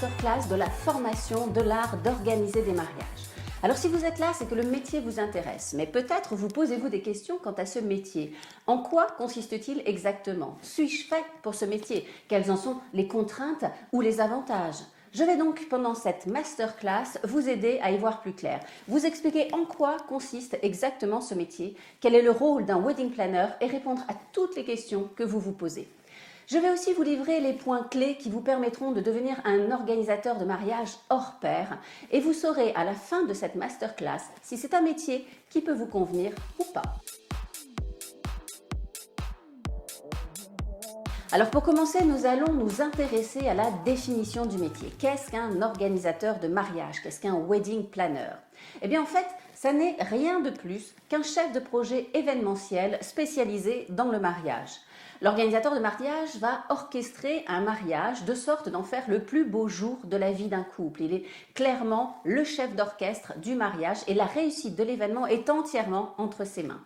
masterclass de la formation de l'art d'organiser des mariages. Alors si vous êtes là, c'est que le métier vous intéresse, mais peut-être vous posez-vous des questions quant à ce métier. En quoi consiste-t-il exactement? Suis-je faite pour ce métier? Quelles en sont les contraintes ou les avantages? Je vais donc, pendant cette masterclass, vous aider à y voir plus clair. Vous expliquer en quoi consiste exactement ce métier, quel est le rôle d'un wedding planner et répondre à toutes les questions que vous vous posez. Je vais aussi vous livrer les points clés qui vous permettront de devenir un organisateur de mariage hors pair et vous saurez à la fin de cette masterclass si c'est un métier qui peut vous convenir ou pas. Alors pour commencer, nous allons nous intéresser à la définition du métier. Qu'est-ce qu'un organisateur de mariage? Qu'est-ce qu'un wedding planner? Eh bien en fait, ça n'est rien de plus qu'un chef de projet événementiel spécialisé dans le mariage. L'organisateur de mariage va orchestrer un mariage de sorte d'en faire le plus beau jour de la vie d'un couple. Il est clairement le chef d'orchestre du mariage et la réussite de l'événement est entièrement entre ses mains.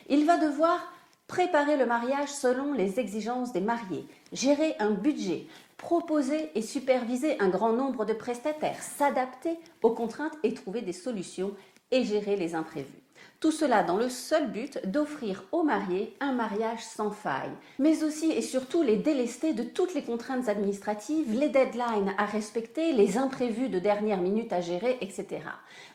Il va devoir préparer le mariage selon les exigences des mariés, gérer un budget, proposer et superviser un grand nombre de prestataires, s'adapter aux contraintes et trouver des solutions et gérer les imprévus. Tout cela dans le seul but d'offrir aux mariés un mariage sans faille, mais aussi et surtout les délester de toutes les contraintes administratives, les deadlines à respecter, les imprévus de dernière minute à gérer, etc.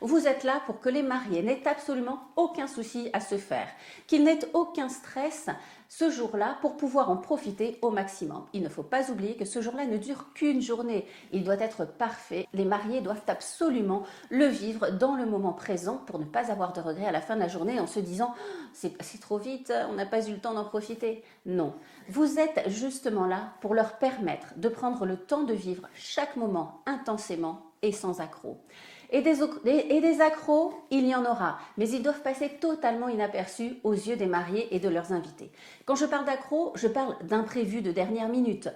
Vous êtes là pour que les mariés n'aient absolument aucun souci à se faire, qu'ils n'aient aucun stress ce jour-là pour pouvoir en profiter au maximum. Il ne faut pas oublier que ce jour-là ne dure qu'une journée. Il doit être parfait. Les mariés doivent absolument le vivre dans le moment présent pour ne pas avoir de regrets à la fin de la journée en se disant « c'est passé trop vite, on n'a pas eu le temps d'en profiter ». Non, vous êtes justement là pour leur permettre de prendre le temps de vivre chaque moment intensément et sans accroc. Et des accros, il y en aura, mais ils doivent passer totalement inaperçus aux yeux des mariés et de leurs invités. Quand je parle d'accros, je parle d'imprévus de dernière minute,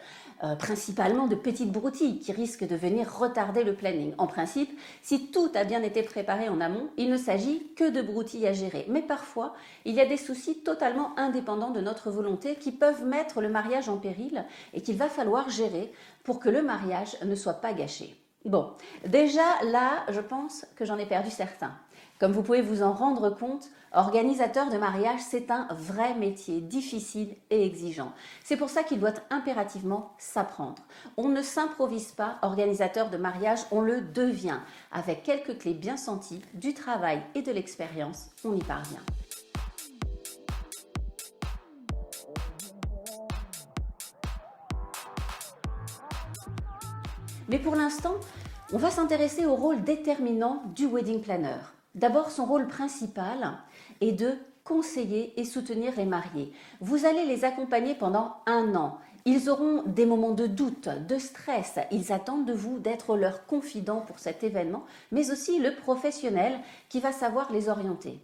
principalement de petites broutilles qui risquent de venir retarder le planning. En principe, si tout a bien été préparé en amont, il ne s'agit que de broutilles à gérer. Mais parfois, il y a des soucis totalement indépendants de notre volonté qui peuvent mettre le mariage en péril et qu'il va falloir gérer pour que le mariage ne soit pas gâché. Bon, déjà là, je pense que j'en ai perdu certains. Comme vous pouvez vous en rendre compte, organisateur de mariage, c'est un vrai métier difficile et exigeant. C'est pour ça qu'il doit impérativement s'apprendre. On ne s'improvise pas organisateur de mariage, on le devient. Avec quelques clés bien senties, du travail et de l'expérience, on y parvient. Mais pour l'instant, on va s'intéresser au rôle déterminant du wedding planner. D'abord, son rôle principal est de conseiller et soutenir les mariés. Vous allez les accompagner pendant 1 an. Ils auront des moments de doute, de stress. Ils attendent de vous d'être leur confident pour cet événement, mais aussi le professionnel qui va savoir les orienter.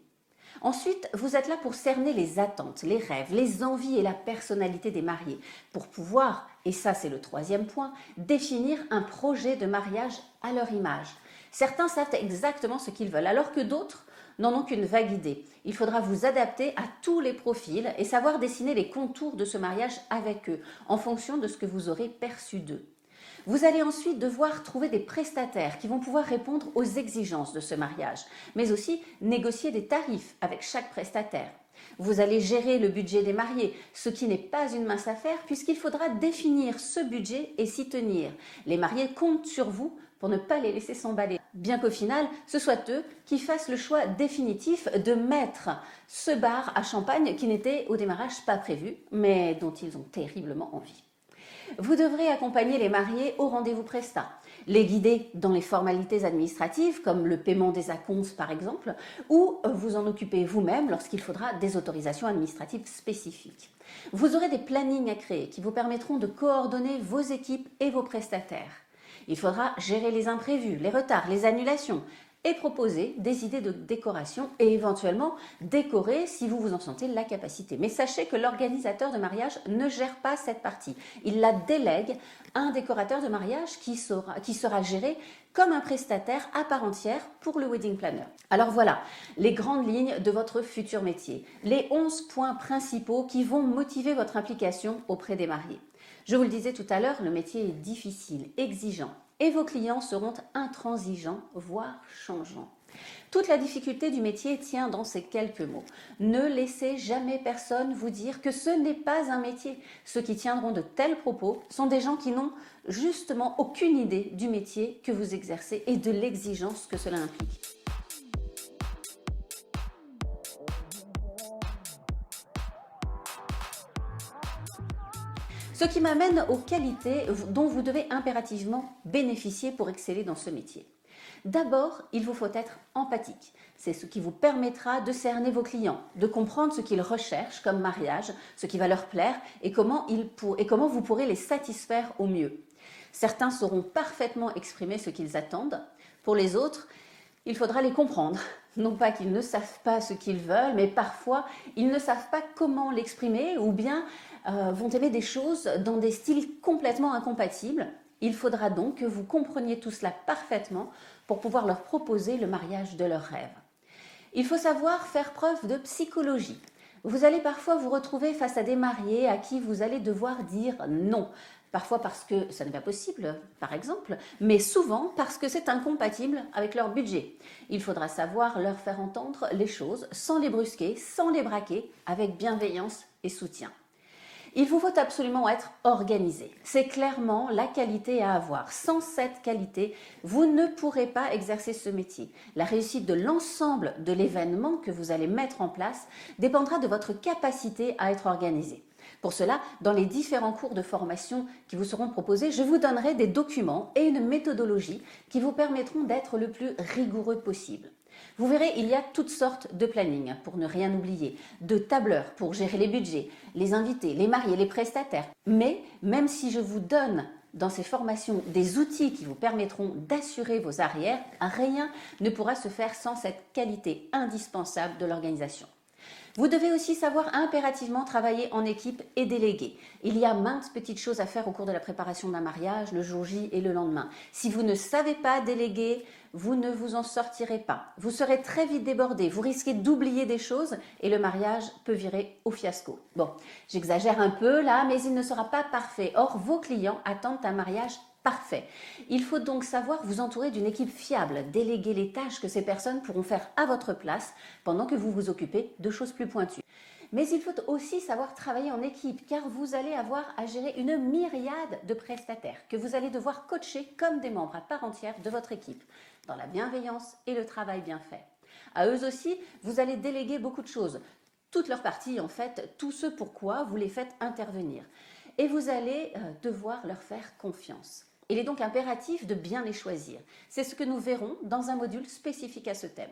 Ensuite, vous êtes là pour cerner les attentes, les rêves, les envies et la personnalité des mariés, pour pouvoir, et ça c'est le 3e point, définir un projet de mariage à leur image. Certains savent exactement ce qu'ils veulent, alors que d'autres n'en ont qu'une vague idée. Il faudra vous adapter à tous les profils et savoir dessiner les contours de ce mariage avec eux, en fonction de ce que vous aurez perçu d'eux. Vous allez ensuite devoir trouver des prestataires qui vont pouvoir répondre aux exigences de ce mariage, mais aussi négocier des tarifs avec chaque prestataire. Vous allez gérer le budget des mariés, ce qui n'est pas une mince affaire puisqu'il faudra définir ce budget et s'y tenir. Les mariés comptent sur vous pour ne pas les laisser s'emballer, bien qu'au final, ce soit eux qui fassent le choix définitif de mettre ce bar à champagne qui n'était au démarrage pas prévu, mais dont ils ont terriblement envie. Vous devrez accompagner les mariés au rendez-vous Presta, les guider dans les formalités administratives comme le paiement des acomptes par exemple, ou vous en occuper vous-même lorsqu'il faudra des autorisations administratives spécifiques. Vous aurez des plannings à créer qui vous permettront de coordonner vos équipes et vos prestataires. Il faudra gérer les imprévus, les retards, les annulations et proposer des idées de décoration et éventuellement décorer si vous vous en sentez la capacité. Mais sachez que l'organisateur de mariage ne gère pas cette partie. Il la délègue à un décorateur de mariage qui sera géré comme un prestataire à part entière pour le wedding planner. Alors voilà, les grandes lignes de votre futur métier. Les 11 points principaux qui vont motiver votre implication auprès des mariés. Je vous le disais tout à l'heure, le métier est difficile, exigeant et vos clients seront intransigeants, voire changeants. Toute la difficulté du métier tient dans ces quelques mots. Ne laissez jamais personne vous dire que ce n'est pas un métier. Ceux qui tiendront de tels propos sont des gens qui n'ont justement aucune idée du métier que vous exercez et de l'exigence que cela implique. Ce qui m'amène aux qualités dont vous devez impérativement bénéficier pour exceller dans ce métier. D'abord, il vous faut être empathique. C'est ce qui vous permettra de cerner vos clients, de comprendre ce qu'ils recherchent comme mariage, ce qui va leur plaire et comment vous pourrez les satisfaire au mieux. Certains sauront parfaitement exprimer ce qu'ils attendent. Pour les autres, il faudra les comprendre. Non pas qu'ils ne savent pas ce qu'ils veulent, mais parfois ils ne savent pas comment l'exprimer ou bien vont aimer des choses dans des styles complètement incompatibles. Il faudra donc que vous compreniez tout cela parfaitement pour pouvoir leur proposer le mariage de leurs rêves. Il faut savoir faire preuve de psychologie. Vous allez parfois vous retrouver face à des mariés à qui vous allez devoir dire non. Parfois parce que ça n'est pas possible, par exemple, mais souvent parce que c'est incompatible avec leur budget. Il faudra savoir leur faire entendre les choses sans les brusquer, sans les braquer, avec bienveillance et soutien. Il vous faut absolument être organisé. C'est clairement la qualité à avoir. Sans cette qualité, vous ne pourrez pas exercer ce métier. La réussite de l'ensemble de l'événement que vous allez mettre en place dépendra de votre capacité à être organisé. Pour cela, dans les différents cours de formation qui vous seront proposés, je vous donnerai des documents et une méthodologie qui vous permettront d'être le plus rigoureux possible. Vous verrez, il y a toutes sortes de plannings pour ne rien oublier, de tableurs pour gérer les budgets, les invités, les mariés, les prestataires. Mais même si je vous donne dans ces formations des outils qui vous permettront d'assurer vos arrières, rien ne pourra se faire sans cette qualité indispensable de l'organisation. Vous devez aussi savoir impérativement travailler en équipe et déléguer. Il y a maintes petites choses à faire au cours de la préparation d'un mariage, le jour J et le lendemain. Si vous ne savez pas déléguer, vous ne vous en sortirez pas. Vous serez très vite débordé, vous risquez d'oublier des choses et le mariage peut virer au fiasco. Bon, j'exagère un peu là, mais il ne sera pas parfait. Or, vos clients attendent un mariage parfait. Il faut donc savoir vous entourer d'une équipe fiable, déléguer les tâches que ces personnes pourront faire à votre place pendant que vous vous occupez de choses plus pointues. Mais il faut aussi savoir travailler en équipe car vous allez avoir à gérer une myriade de prestataires que vous allez devoir coacher comme des membres à part entière de votre équipe, dans la bienveillance et le travail bien fait. À eux aussi, vous allez déléguer beaucoup de choses, toutes leurs parties en fait, tout ce pourquoi vous les faites intervenir. Et vous allez devoir leur faire confiance. Il est donc impératif de bien les choisir. C'est ce que nous verrons dans un module spécifique à ce thème.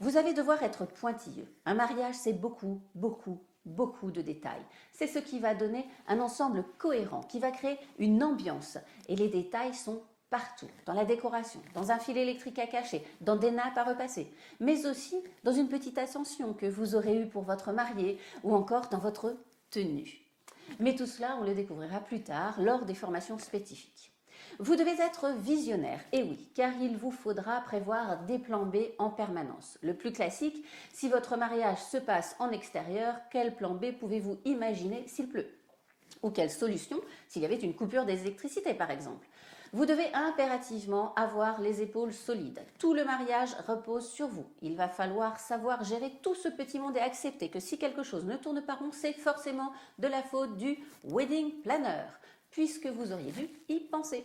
Vous allez devoir être pointilleux. Un mariage, c'est beaucoup de détails. C'est ce qui va donner un ensemble cohérent, qui va créer une ambiance. Et les détails sont partout, dans la décoration, dans un fil électrique à cacher, dans des nappes à repasser, mais aussi dans une petite ascension que vous aurez eue pour votre marié ou encore dans votre tenue. Mais tout cela, on le découvrira plus tard lors des formations spécifiques. Vous devez être visionnaire, et oui, car il vous faudra prévoir des plans B en permanence. Le plus classique, si votre mariage se passe en extérieur, quel plan B pouvez-vous imaginer s'il pleut? Ou quelle solution s'il y avait une coupure d'électricité par exemple? Vous devez impérativement avoir les épaules solides. Tout le mariage repose sur vous. Il va falloir savoir gérer tout ce petit monde et accepter que si quelque chose ne tourne pas rond, c'est forcément de la faute du wedding planner, puisque vous auriez dû y penser.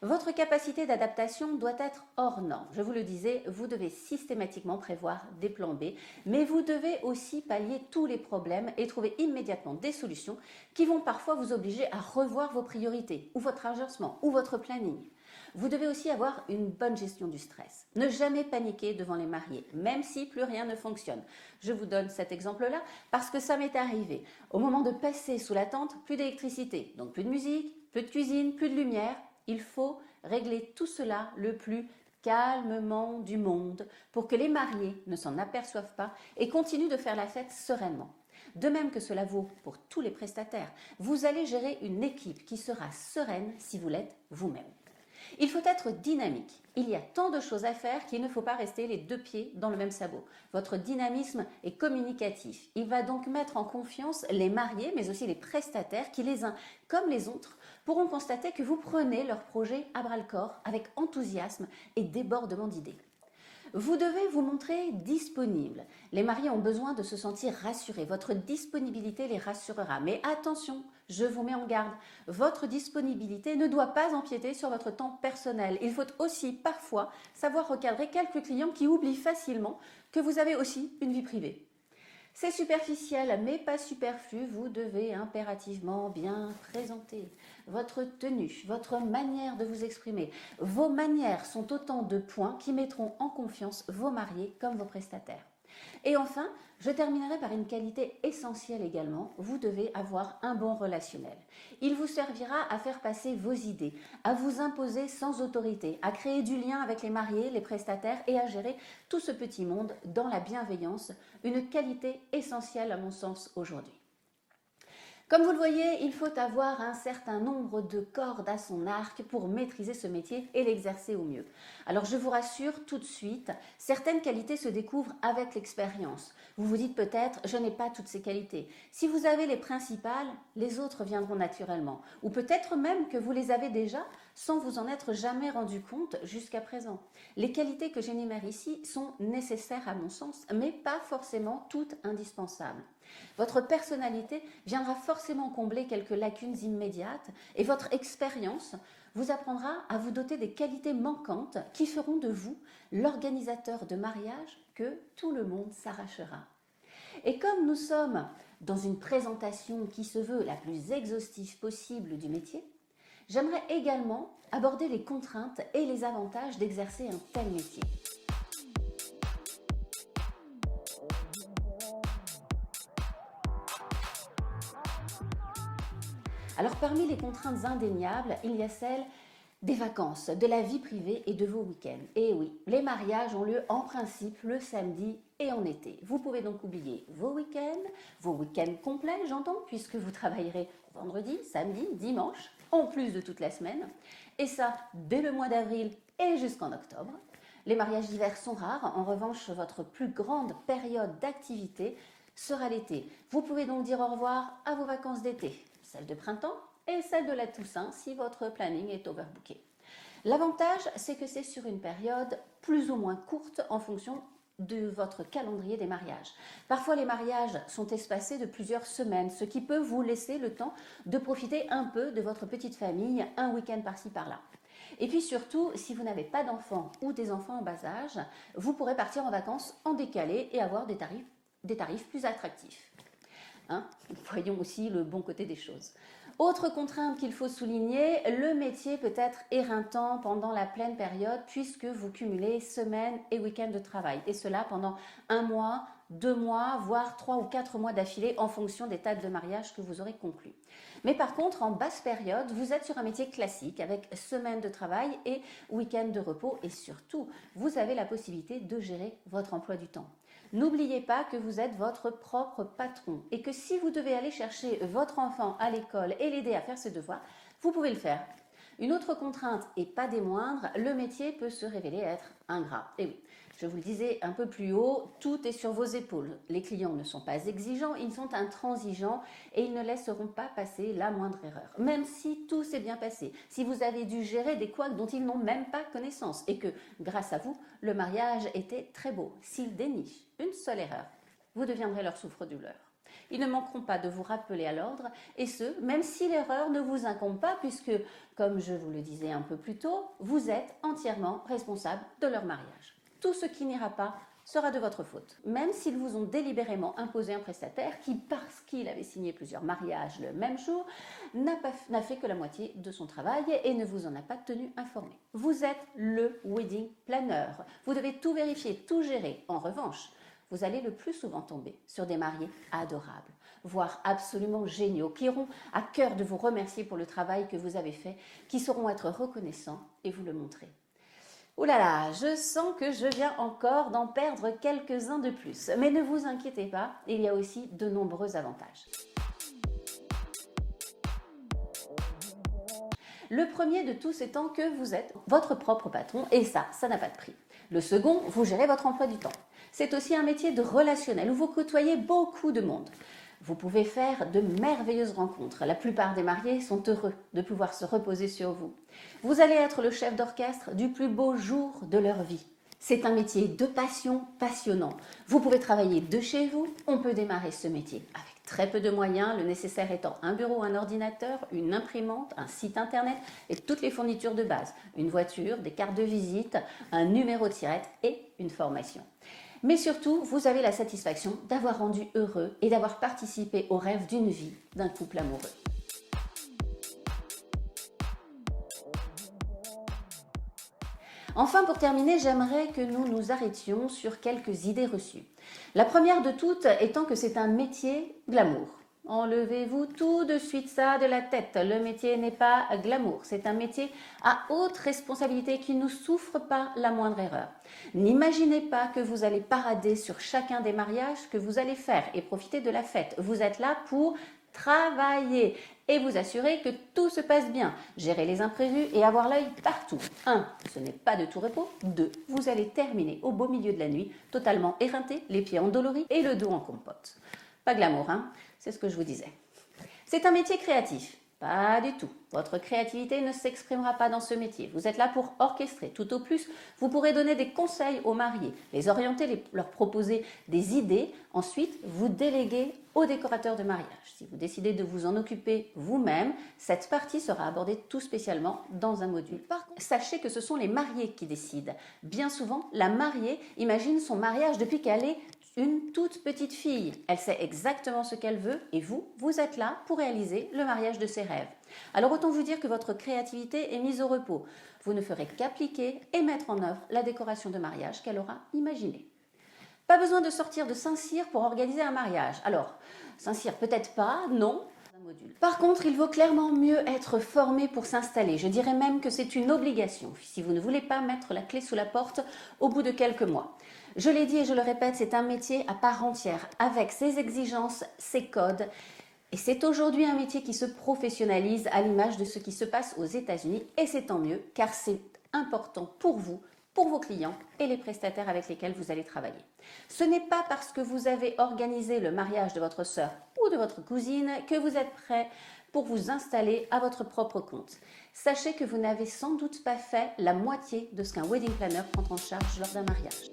Votre capacité d'adaptation doit être hors norme. Je vous le disais, vous devez systématiquement prévoir des plans B, mais vous devez aussi pallier tous les problèmes et trouver immédiatement des solutions qui vont parfois vous obliger à revoir vos priorités, ou votre agencement, ou votre planning. Vous devez aussi avoir une bonne gestion du stress. Ne jamais paniquer devant les mariés, même si plus rien ne fonctionne. Je vous donne cet exemple-là parce que ça m'est arrivé. Au moment de passer sous la tente, plus d'électricité, donc plus de musique, plus de cuisine, plus de lumière. Il faut régler tout cela le plus calmement du monde pour que les mariés ne s'en aperçoivent pas et continuent de faire la fête sereinement. De même que cela vaut pour tous les prestataires, vous allez gérer une équipe qui sera sereine si vous l'êtes vous-même. Il faut être dynamique. Il y a tant de choses à faire qu'il ne faut pas rester les deux pieds dans le même sabot. Votre dynamisme est communicatif. Il va donc mettre en confiance les mariés, mais aussi les prestataires qui, les uns comme les autres, pourront constater que vous prenez leur projet à bras-le-corps avec enthousiasme et débordement d'idées. Vous devez vous montrer disponible. Les mariés ont besoin de se sentir rassurés. Votre disponibilité les rassurera. Mais attention, je vous mets en garde. Votre disponibilité ne doit pas empiéter sur votre temps personnel. Il faut aussi parfois savoir recadrer quelques clients qui oublient facilement que vous avez aussi une vie privée. C'est superficiel, mais pas superflu. Vous devez impérativement bien présenter votre tenue, votre manière de vous exprimer. Vos manières sont autant de points qui mettront en confiance vos mariés comme vos prestataires. Et enfin, je terminerai par une qualité essentielle également. Vous devez avoir un bon relationnel. Il vous servira à faire passer vos idées, à vous imposer sans autorité, à créer du lien avec les mariés, les prestataires et à gérer tout ce petit monde dans la bienveillance, une qualité essentielle à mon sens aujourd'hui. Comme vous le voyez, il faut avoir un certain nombre de cordes à son arc pour maîtriser ce métier et l'exercer au mieux. Alors je vous rassure tout de suite, certaines qualités se découvrent avec l'expérience. Vous vous dites peut-être, je n'ai pas toutes ces qualités. Si vous avez les principales, les autres viendront naturellement. Ou peut-être même que vous les avez déjà sans vous en être jamais rendu compte jusqu'à présent. Les qualités que j'énumère ici sont nécessaires à mon sens, mais pas forcément toutes indispensables. Votre personnalité viendra forcément combler quelques lacunes immédiates et votre expérience vous apprendra à vous doter des qualités manquantes qui feront de vous l'organisateur de mariage que tout le monde s'arrachera. Et comme nous sommes dans une présentation qui se veut la plus exhaustive possible du métier, j'aimerais également aborder les contraintes et les avantages d'exercer un tel métier. Alors parmi les contraintes indéniables, il y a celle des vacances, de la vie privée et de vos week-ends. Et oui, les mariages ont lieu en principe le samedi et en été. Vous pouvez donc oublier vos week-ends complets, j'entends, puisque vous travaillerez vendredi, samedi, dimanche, en plus de toute la semaine. Et ça, dès le mois d'avril et jusqu'en octobre. Les mariages d'hiver sont rares. En revanche, votre plus grande période d'activité sera l'été. Vous pouvez donc dire au revoir à vos vacances d'été, celles de printemps et celles de la Toussaint si votre planning est overbooké. L'avantage, c'est que c'est sur une période plus ou moins courte en fonction de votre calendrier des mariages. Parfois, les mariages sont espacés de plusieurs semaines, ce qui peut vous laisser le temps de profiter un peu de votre petite famille, un week-end par-ci par-là. Et puis surtout, si vous n'avez pas d'enfants ou des enfants en bas âge, vous pourrez partir en vacances en décalé et avoir des tarifs plus attractifs. Voyons aussi le bon côté des choses. Autre contrainte qu'il faut souligner, le métier peut être éreintant pendant la pleine période puisque vous cumulez semaines et week-ends de travail. Et cela pendant 1 mois, 2 mois, voire 3 ou 4 mois d'affilée en fonction des dates de mariage que vous aurez conclues. Mais par contre, en basse période, vous êtes sur un métier classique avec semaines de travail et week-end de repos. Et surtout, vous avez la possibilité de gérer votre emploi du temps. N'oubliez pas que vous êtes votre propre patron et que si vous devez aller chercher votre enfant à l'école et l'aider à faire ses devoirs, vous pouvez le faire. Une autre contrainte, et pas des moindres, le métier peut se révéler être ingrat. Et oui, je vous le disais un peu plus haut, tout est sur vos épaules. Les clients ne sont pas exigeants, ils sont intransigeants et ils ne laisseront pas passer la moindre erreur. Même si tout s'est bien passé, si vous avez dû gérer des couacs dont ils n'ont même pas connaissance et que, grâce à vous, le mariage était très beau. S'ils dénichent une seule erreur, vous deviendrez leur souffre-douleur. Ils ne manqueront pas de vous rappeler à l'ordre, et ce, même si l'erreur ne vous incombe pas, puisque, comme je vous le disais un peu plus tôt, vous êtes entièrement responsable de leur mariage. Tout ce qui n'ira pas sera de votre faute, même s'ils vous ont délibérément imposé un prestataire qui, parce qu'il avait signé plusieurs mariages le même jour, n'a fait que la moitié de son travail et ne vous en a pas tenu informé. Vous êtes le wedding planner. Vous devez tout vérifier, tout gérer. En revanche, vous allez le plus souvent tomber sur des mariés adorables, voire absolument géniaux, qui auront à cœur de vous remercier pour le travail que vous avez fait, qui sauront être reconnaissants et vous le montrer. Ouh là là, je sens que je viens encore d'en perdre quelques-uns de plus. Mais ne vous inquiétez pas, il y a aussi de nombreux avantages. Le premier de tous étant que vous êtes votre propre patron et ça n'a pas de prix. Le second, vous gérez votre emploi du temps. C'est aussi un métier de relationnel où vous côtoyez beaucoup de monde. Vous pouvez faire de merveilleuses rencontres. La plupart des mariés sont heureux de pouvoir se reposer sur vous. Vous allez être le chef d'orchestre du plus beau jour de leur vie. C'est un métier de passion passionnant. Vous pouvez travailler de chez vous. On peut démarrer ce métier avec très peu de moyens, le nécessaire étant un bureau, un ordinateur, une imprimante, un site internet et toutes les fournitures de base. Une voiture, des cartes de visite, un numéro de tirette et une formation. Mais surtout, vous avez la satisfaction d'avoir rendu heureux et d'avoir participé au rêve d'une vie d'un couple amoureux. Enfin, pour terminer, j'aimerais que nous nous arrêtions sur quelques idées reçues. La première de toutes étant que c'est un métier glamour. Enlevez-vous tout de suite ça de la tête. Le métier n'est pas glamour. C'est un métier à haute responsabilité qui ne souffre pas la moindre erreur. N'imaginez pas que vous allez parader sur chacun des mariages que vous allez faire et profiter de la fête. Vous êtes là pour travailler et vous assurer que tout se passe bien, gérer les imprévus et avoir l'œil partout. 1. Ce n'est pas de tout repos. 2. Vous allez terminer au beau milieu de la nuit, totalement éreinté, les pieds endoloris et le dos en compote. Pas glamour, hein? C'est ce que je vous disais. C'est un métier créatif. Pas du tout. Votre créativité ne s'exprimera pas dans ce métier. Vous êtes là pour orchestrer. Tout au plus, vous pourrez donner des conseils aux mariés, les orienter, leur proposer des idées. Ensuite, vous déléguez au décorateur de mariage. Si vous décidez de vous en occuper vous-même, cette partie sera abordée tout spécialement dans un module. Par contre, sachez que ce sont les mariés qui décident. Bien souvent, la mariée imagine son mariage depuis qu'elle est une toute petite fille. Elle sait exactement ce qu'elle veut et vous êtes là pour réaliser le mariage de ses rêves. Alors autant vous dire que votre créativité est mise au repos. Vous ne ferez qu'appliquer et mettre en œuvre la décoration de mariage qu'elle aura imaginée. Pas besoin de sortir de Saint-Cyr pour organiser un mariage. Alors, Saint-Cyr peut-être pas, non. Par contre, il vaut clairement mieux être formé pour s'installer. Je dirais même que c'est une obligation si vous ne voulez pas mettre la clé sous la porte au bout de quelques mois. Je l'ai dit et je le répète, c'est un métier à part entière, avec ses exigences, ses codes. Et c'est aujourd'hui un métier qui se professionnalise à l'image de ce qui se passe aux États-Unis. Et c'est tant mieux, car c'est important pour vous, pour vos clients et les prestataires avec lesquels vous allez travailler. Ce n'est pas parce que vous avez organisé le mariage de votre sœur ou de votre cousine que vous êtes prêt pour vous installer à votre propre compte. Sachez que vous n'avez sans doute pas fait la moitié de ce qu'un wedding planner prend en charge lors d'un mariage.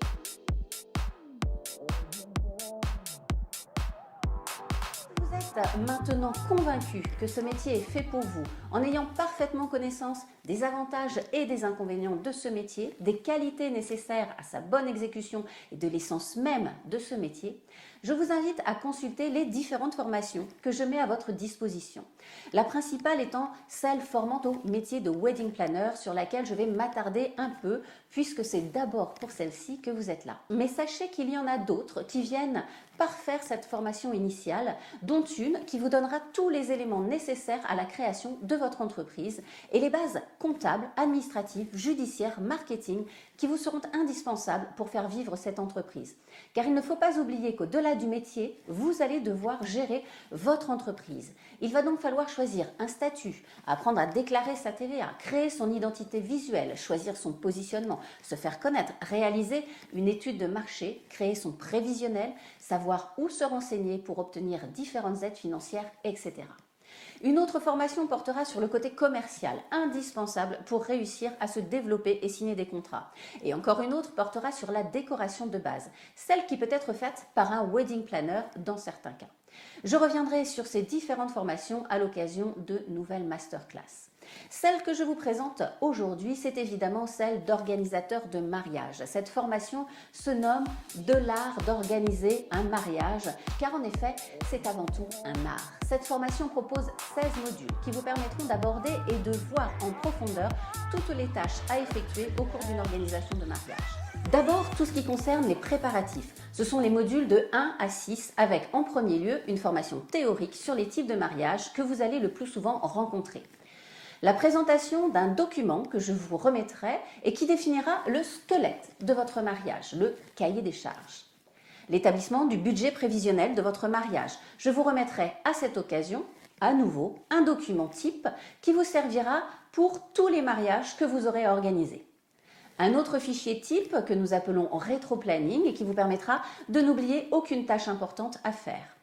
Vous êtes maintenant convaincu que ce métier est fait pour vous, en ayant parfaitement connaissance des avantages et des inconvénients de ce métier, des qualités nécessaires à sa bonne exécution et de l'essence même de ce métier, je vous invite à consulter les différentes formations que je mets à votre disposition. La principale étant celle formant au métier de wedding planner sur laquelle je vais m'attarder un peu puisque c'est d'abord pour celle-ci que vous êtes là. Mais sachez qu'il y en a d'autres qui viennent parfaire cette formation initiale, dont une qui vous donnera tous les éléments nécessaires à la création de votre entreprise et les bases comptables, administratives, judiciaires, marketing qui vous seront indispensables pour faire vivre cette entreprise. Car il ne faut pas oublier qu'au-delà du métier, vous allez devoir gérer votre entreprise. Il va donc falloir choisir un statut, apprendre à déclarer sa TVA, créer son identité visuelle, choisir son positionnement, se faire connaître, réaliser une étude de marché, créer son prévisionnel, savoir où se renseigner pour obtenir différentes aides financières, etc. Une autre formation portera sur le côté commercial, indispensable pour réussir à se développer et signer des contrats. Et encore une autre portera sur la décoration de base, celle qui peut être faite par un wedding planner dans certains cas. Je reviendrai sur ces différentes formations à l'occasion de nouvelles masterclass. Celle que je vous présente aujourd'hui, c'est évidemment celle d'organisateur de mariage. Cette formation se nomme « De l'art d'organiser un mariage » car en effet, c'est avant tout un art. Cette formation propose 16 modules qui vous permettront d'aborder et de voir en profondeur toutes les tâches à effectuer au cours d'une organisation de mariage. D'abord, tout ce qui concerne les préparatifs. Ce sont les modules de 1 à 6 avec en premier lieu une formation théorique sur les types de mariage que vous allez le plus souvent rencontrer. La présentation d'un document que je vous remettrai et qui définira le squelette de votre mariage, le cahier des charges. L'établissement du budget prévisionnel de votre mariage. Je vous remettrai à cette occasion à nouveau un document type qui vous servira pour tous les mariages que vous aurez organisés. Un autre fichier type que nous appelons rétro-planning et qui vous permettra de n'oublier aucune tâche importante à faire.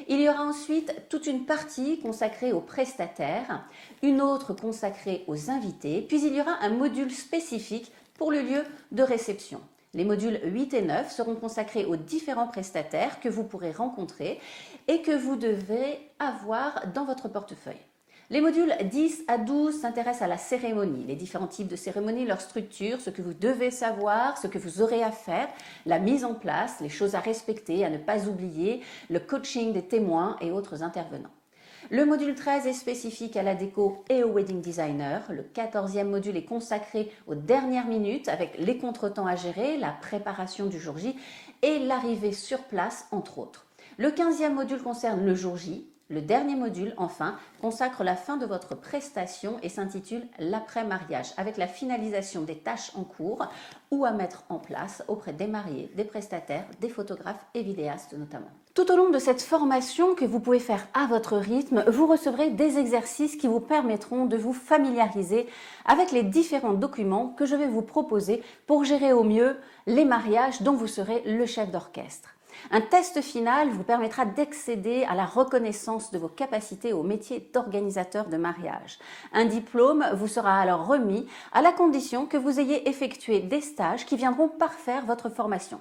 Il y aura ensuite toute une partie consacrée aux prestataires, une autre consacrée aux invités, puis il y aura un module spécifique pour le lieu de réception. Les modules 8 et 9 seront consacrés aux différents prestataires que vous pourrez rencontrer et que vous devez avoir dans votre portefeuille. Les modules 10 à 12 s'intéressent à la cérémonie, les différents types de cérémonies, leur structure, ce que vous devez savoir, ce que vous aurez à faire, la mise en place, les choses à respecter, à ne pas oublier, le coaching des témoins et autres intervenants. Le module 13 est spécifique à la déco et au wedding designer. Le 14e module est consacré aux dernières minutes avec les contretemps à gérer, la préparation du jour J et l'arrivée sur place, entre autres. Le 15e module concerne le jour J. Le dernier module, enfin, consacre la fin de votre prestation et s'intitule « L'après-mariage » avec la finalisation des tâches en cours ou à mettre en place auprès des mariés, des prestataires, des photographes et vidéastes notamment. Tout au long de cette formation que vous pouvez faire à votre rythme, vous recevrez des exercices qui vous permettront de vous familiariser avec les différents documents que je vais vous proposer pour gérer au mieux les mariages dont vous serez le chef d'orchestre. Un test final vous permettra d'accéder à la reconnaissance de vos capacités au métier d'organisateur de mariage. Un diplôme vous sera alors remis à la condition que vous ayez effectué des stages qui viendront parfaire votre formation.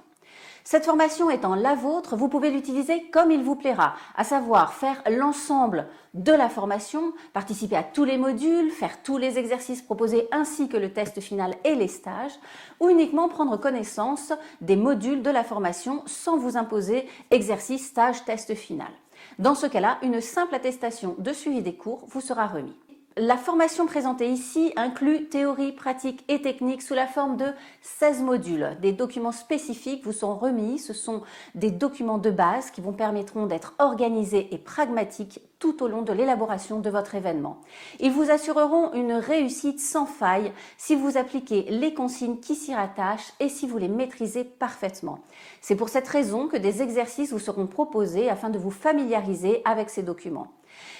Cette formation étant la vôtre, vous pouvez l'utiliser comme il vous plaira, à savoir faire l'ensemble de la formation, participer à tous les modules, faire tous les exercices proposés ainsi que le test final et les stages, ou uniquement prendre connaissance des modules de la formation sans vous imposer exercice, stage, test final. Dans ce cas-là, une simple attestation de suivi des cours vous sera remise. La formation présentée ici inclut théorie, pratique et technique sous la forme de 16 modules. Des documents spécifiques vous sont remis. Ce sont des documents de base qui vous permettront d'être organisés et pragmatiques tout au long de l'élaboration de votre événement. Ils vous assureront une réussite sans faille si vous appliquez les consignes qui s'y rattachent et si vous les maîtrisez parfaitement. C'est pour cette raison que des exercices vous seront proposés afin de vous familiariser avec ces documents.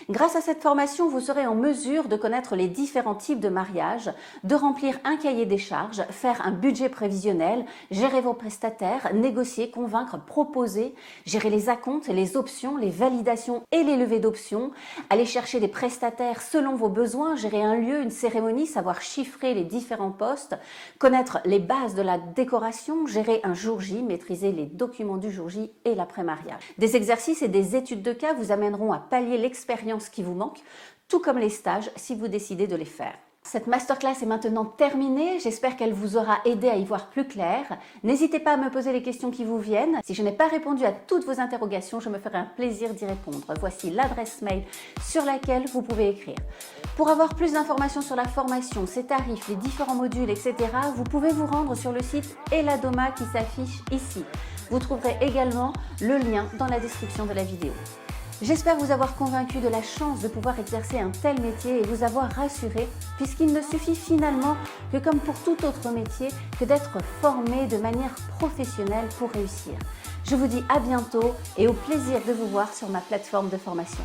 Grâce à cette formation, vous serez en mesure de connaître les différents types de mariages, de remplir un cahier des charges, faire un budget prévisionnel, gérer vos prestataires, négocier, convaincre, proposer, gérer les acomptes, les options, les validations et les levées d'options, aller chercher des prestataires selon vos besoins, gérer un lieu, une cérémonie, savoir chiffrer les différents postes, connaître les bases de la décoration, gérer un jour J, maîtriser les documents du jour J et l'après-mariage. Des exercices et des études de cas vous amèneront à pallier l'expérience qui vous manque, tout comme les stages si vous décidez de les faire. Cette masterclass est maintenant terminée, j'espère qu'elle vous aura aidé à y voir plus clair. N'hésitez pas à me poser les questions qui vous viennent. Si je n'ai pas répondu à toutes vos interrogations, je me ferai un plaisir d'y répondre. Voici l'adresse mail sur laquelle vous pouvez écrire. Pour avoir plus d'informations sur la formation, ses tarifs, les différents modules, etc., vous pouvez vous rendre sur le site Eladoma qui s'affiche ici. Vous trouverez également le lien dans la description de la vidéo. J'espère vous avoir convaincu de la chance de pouvoir exercer un tel métier et vous avoir rassuré, puisqu'il ne suffit finalement que, comme pour tout autre métier, que d'être formé de manière professionnelle pour réussir. Je vous dis à bientôt et au plaisir de vous voir sur ma plateforme de formation.